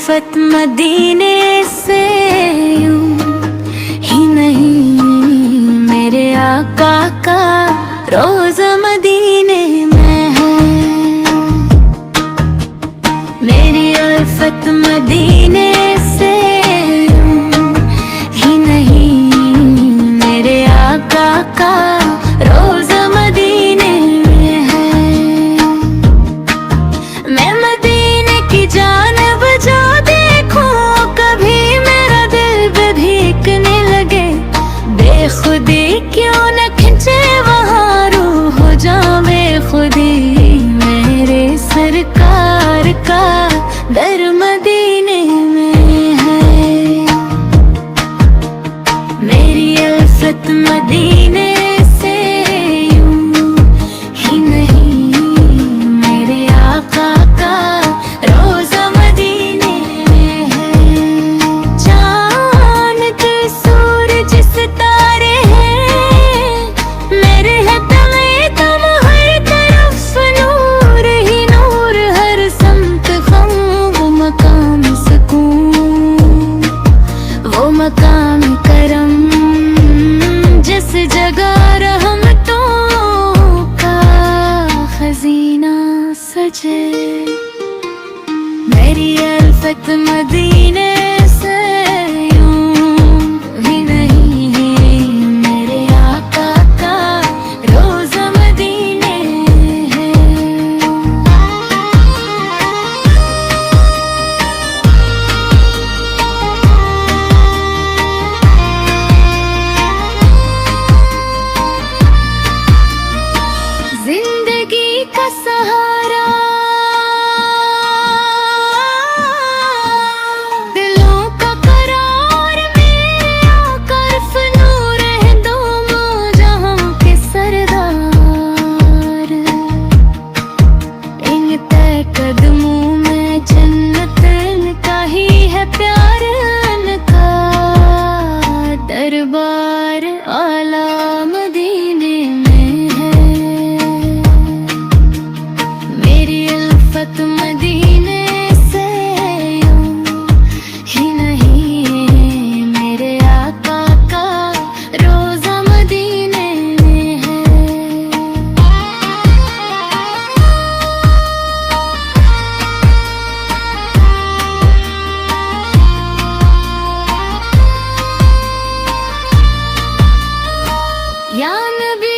उल्फत मदीने से यूं ही नहीं, मेरे आका का रोज़ा मदीने में है। मेरी उल्फत मदीने से यूं ही नहीं, मेरे आका का रोज़ा मदीने में है। मैं मदीने की जानब जो देखूं, कभी मेरा दिल भी भीगने लगे। बेखुदी क्यों न खिंचे वहाँ, रूह हो जावे खुदी। मेरे सरकार का दर मदीने में है। मेरी उल्फत मदीने से यूं ही नहीं, मेरे आका का रोज़ा मदीने में है। चाँद सूरज सितारे हैं, मेरे है तमे तम, हर तरफ नूर ही नूर, हर समत खम। वो मकाम सुकून, वो मकाम करम, जिस जगह रहमतों का खजीना सजे। मेरी उल्फत मदीने से यूं ही नहीं, मेरे आका का रोज़ा मदीने है। जिंदगी का सहारा, दिलों का करार, मेरे आका इर्फ़ नूर है दोनों जहां के सरदार। इन तय कदमों में जन्नत का ही है प्यार, इनका दरबार आला मदीने में है। मेरी उल्फत मदीने से यूं ही नहीं, मेरे आका का रोज़ा मदीने में है। या नबी